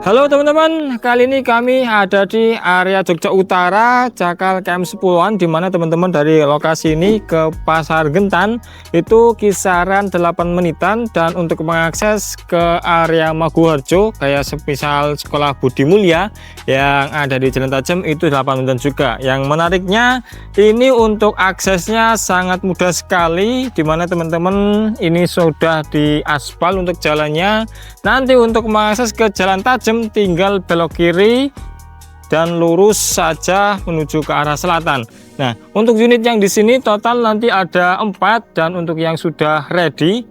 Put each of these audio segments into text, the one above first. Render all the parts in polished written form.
Halo teman-teman, kali ini kami ada di area Jogja Utara, Cakal KM 10-an, dimana teman-teman dari lokasi ini ke Pasar Gentan itu kisaran 8 menitan, dan untuk mengakses ke area Maguwarjo kayak semisal Sekolah Budi Mulya yang ada di Jalan Tajem itu 8 menitan juga. Yang menariknya ini untuk aksesnya sangat mudah sekali, dimana teman-teman ini sudah di aspal untuk jalannya. Nanti untuk mengakses ke Jalan Tajem tinggal belok kiri dan lurus saja menuju ke arah selatan. Nah, untuk unit yang di sini total nanti ada 4, dan untuk yang sudah ready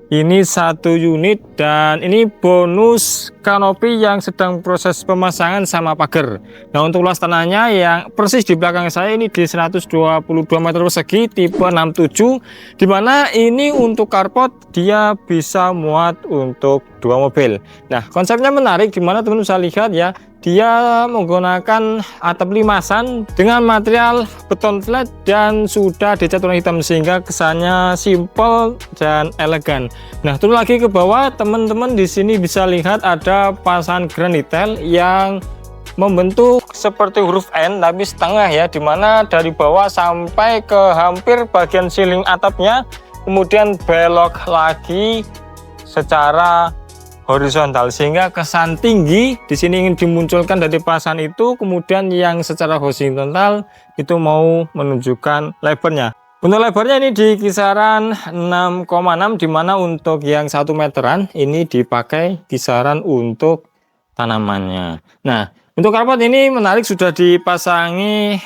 ini 1 unit, dan ini bonus kanopi yang sedang proses pemasangan sama pagar. Nah, untuk luas tanahnya yang persis di belakang saya ini di 122 meter persegi tipe 67, dimana ini untuk carport dia bisa muat untuk 2 mobil. Nah, konsepnya menarik, dimana teman-teman bisa lihat ya, dia menggunakan atap limasan dengan material beton flat dan sudah dicat warna hitam sehingga kesannya simple dan elegan. Nah, turun lagi ke bawah, teman-teman di sini bisa lihat ada pasangan granitel yang membentuk seperti huruf N tapi setengah ya, dimana dari bawah sampai ke hampir bagian ceiling atapnya, kemudian belok lagi secara horizontal sehingga kesan tinggi di sini ingin dimunculkan dari pasan itu, kemudian yang secara horizontal itu mau menunjukkan lebarnya. Untuk lebarnya ini di kisaran 6,6, dimana untuk yang 1 meteran ini dipakai kisaran untuk tanamannya. Nah, untuk karpet ini menarik, sudah dipasangi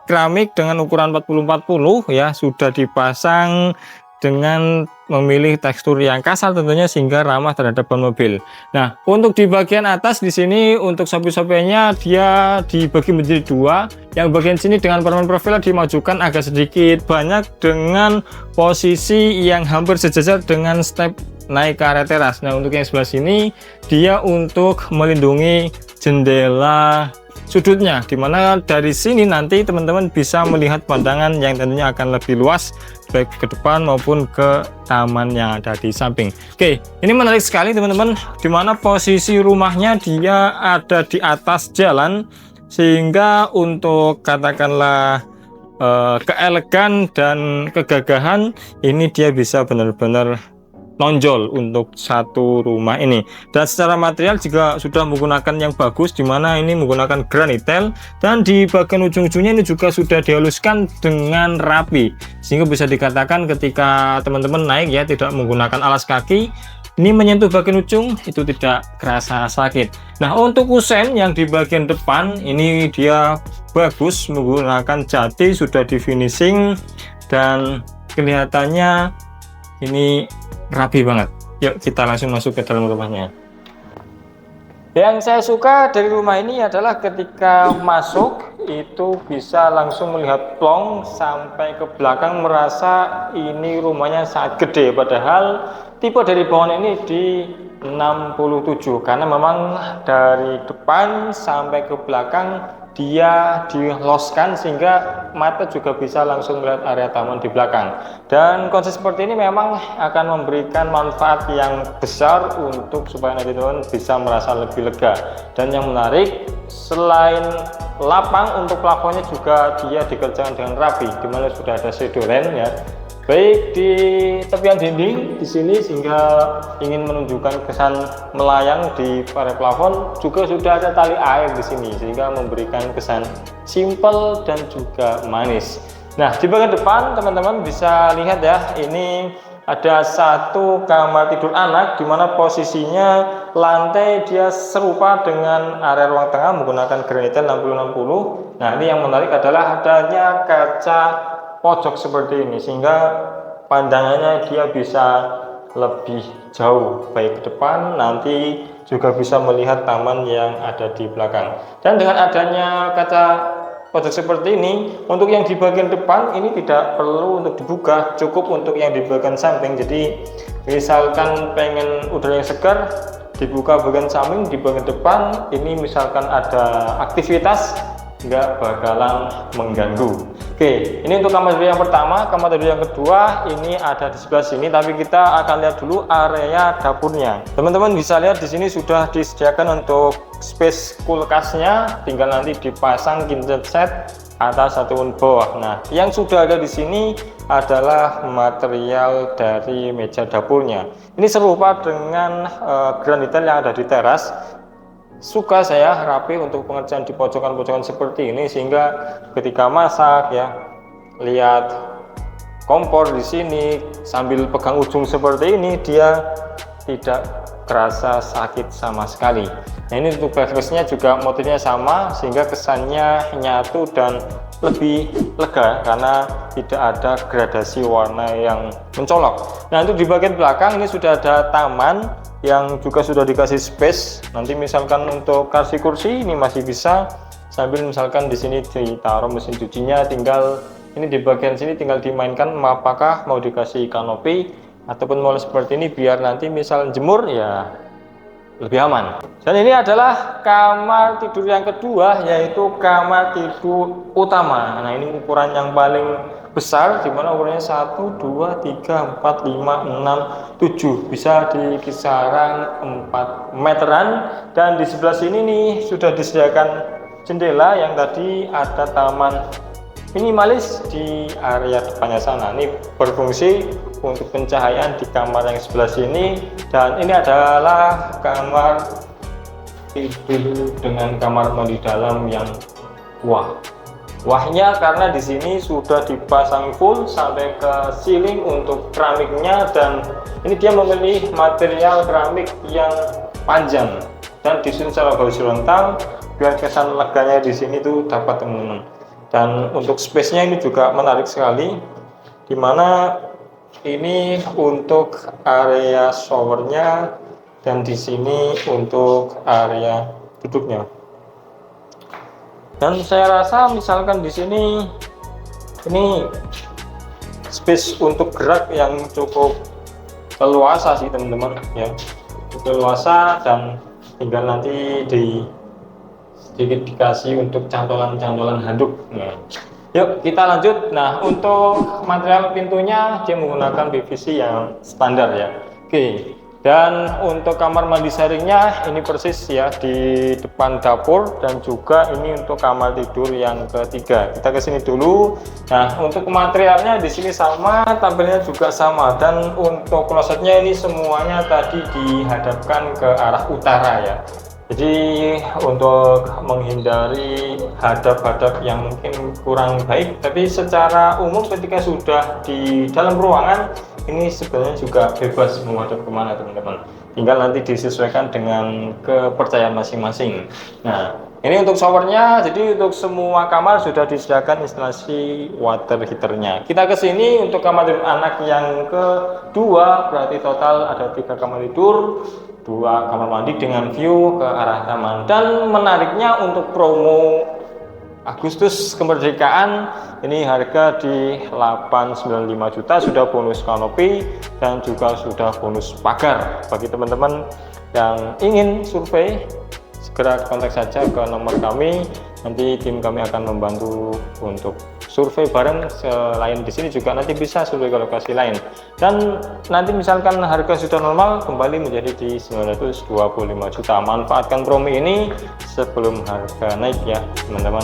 keramik dengan ukuran 40-40 ya, sudah dipasang dengan memilih tekstur yang kasar tentunya sehingga ramah terhadap ban mobil. Nah, untuk di bagian atas di sini untuk samping-sampingnya dia dibagi menjadi 2. Yang bagian sini dengan permen profil dimajukan agak sedikit banyak dengan posisi yang hampir sejajar dengan step naik ke area teras. Nah, untuk yang sebelah sini dia untuk melindungi jendela sudutnya, dimana dari sini nanti teman-teman bisa melihat pandangan yang tentunya akan lebih luas baik ke depan maupun ke taman yang ada di samping. Oke, ini menarik sekali teman-teman, dimana posisi rumahnya dia ada di atas jalan sehingga untuk katakanlah keelegan dan kegagahan ini dia bisa benar-benar nonjol untuk satu rumah ini. Dan secara material juga sudah menggunakan yang bagus, dimana ini menggunakan granitel, dan di bagian ujung-ujungnya ini juga sudah dihaluskan dengan rapi sehingga bisa dikatakan ketika teman-teman naik ya tidak menggunakan alas kaki, ini menyentuh bagian ujung itu tidak kerasa sakit. Nah, untuk kusen yang di bagian depan ini dia bagus menggunakan jati, sudah di finishing dan kelihatannya ini rapi banget. Yuk kita langsung masuk ke dalam rumahnya. Yang saya suka dari rumah ini adalah ketika masuk itu bisa langsung melihat plong sampai ke belakang, merasa ini rumahnya sangat gede, padahal tipe dari pohon ini di 67 karena memang dari depan sampai ke belakang dia diloskan sehingga mata juga bisa langsung melihat area taman di belakang. Dan konsep seperti ini memang akan memberikan manfaat yang besar untuk supaya nanti teman bisa merasa lebih lega. Dan yang menarik, selain lapang, untuk plafonnya juga dia dikerjakan dengan rapi, dimana sudah ada sedoren ya, baik di tepian dinding di sini sehingga ingin menunjukkan kesan melayang di area plafon, juga sudah ada tali air di sini sehingga memberikan kesan simple dan juga manis. Nah, di bagian depan teman-teman bisa lihat ya, ini ada 1 kamar tidur anak, dimana posisinya lantai dia serupa dengan area ruang tengah menggunakan granitel 60-60. Nah, ini yang menarik adalah adanya kaca pojok seperti ini sehingga pandangannya dia bisa lebih jauh baik ke depan, nanti juga bisa melihat taman yang ada di belakang. Dan dengan adanya kaca pojok seperti ini, untuk yang di bagian depan ini tidak perlu untuk dibuka, cukup untuk yang di bagian samping. Jadi misalkan pengen udara yang segar, dibuka bagian samping, di bagian depan ini misalkan ada aktivitas nggak bakalan mengganggu. Oke, ini untuk kamar tidur yang pertama. Kamar tidur yang kedua ini ada di sebelah sini, tapi kita akan lihat dulu area dapurnya. Teman-teman bisa lihat di sini sudah disediakan untuk space kulkasnya, tinggal nanti dipasang kitchen set atas ataupun bawah. Nah, yang sudah ada di sini adalah material dari meja dapurnya. Ini serupa dengan grand detail yang ada di teras. Suka saya rapi untuk pengerjaan di pojokan-pojokan seperti ini, sehingga ketika masak ya, lihat kompor di sini sambil pegang ujung seperti ini, dia tidak terasa sakit sama sekali. Nah, ini untuk backrestnya juga motifnya sama, sehingga kesannya nyatu dan lebih lega karena tidak ada gradasi warna yang mencolok. Nah, untuk di bagian belakang ini sudah ada taman yang juga sudah dikasih space. Nanti misalkan untuk kursi ini masih bisa, sambil misalkan di sini ditaruh mesin cucinya, tinggal ini di bagian sini tinggal dimainkan apakah mau dikasih kanopi ataupun mau seperti ini, biar nanti misal jemur ya lebih aman. Dan ini adalah kamar tidur yang kedua, yaitu kamar tidur utama. Nah, ini ukuran yang paling besar, dimana ukurannya 1, 2, 3, 4, 5, 6, 7, bisa di kisaran 4 meteran. Dan di sebelah sini nih sudah disediakan jendela yang tadi ada taman minimalis di area depannya sana. Ini berfungsi untuk pencahayaan di kamar yang sebelah sini. Dan ini adalah kamar tidur dengan kamar mandi dalam yang wahnya karena di sini sudah dipasang full sampai ke ceiling untuk keramiknya, dan ini dia memilih material keramik yang panjang dan disusun secara horizontal biar kesan leganya di sini tuh dapat, teman-teman. Dan untuk space-nya ini juga menarik sekali, dimana ini untuk area showernya dan di sini untuk area duduknya. Dan saya rasa misalkan di sini ini space untuk gerak yang cukup leluasa sih, teman-teman ya, cukup leluasa, dan tinggal nanti sedikit dikasih untuk cantolan-cantolan handuk. Nah, yuk kita lanjut. Nah, untuk material pintunya dia menggunakan PVC yang standar ya. Oke. Dan untuk kamar mandi sharingnya ini persis ya di depan dapur, dan juga ini untuk kamar tidur yang ketiga. Kita ke sini dulu. Nah, untuk materialnya di sini sama, tampilnya juga sama, dan untuk klosetnya ini semuanya tadi dihadapkan ke arah utara ya. Jadi untuk menghindari hadap-hadap yang mungkin kurang baik, tapi secara umum ketika sudah di dalam ruangan ini sebenarnya juga bebas menghadap kemana, teman-teman. Tinggal nanti disesuaikan dengan kepercayaan masing-masing. Nah, ini untuk showernya. Jadi untuk semua kamar sudah disediakan instalasi water heaternya. Kita ke sini untuk kamar tidur anak yang kedua, berarti total ada 3 kamar tidur, 2 kamar mandi dengan view ke arah taman. Dan menariknya untuk promo Agustus kemerdekaan ini harga di 895 juta, sudah bonus kanopi dan juga sudah bonus pagar. Bagi teman-teman yang ingin survei, segera kontak saja ke nomor kami, nanti tim kami akan membantu untuk survei bareng. Selain di sini juga nanti bisa survei ke lokasi lain, dan nanti misalkan harga sudah normal kembali menjadi di 925 juta. Manfaatkan promo ini sebelum harga naik ya, teman-teman.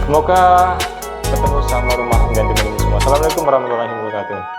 Semoga ketemu sama rumah pengganti semua. Assalamualaikum warahmatullahi wabarakatuh.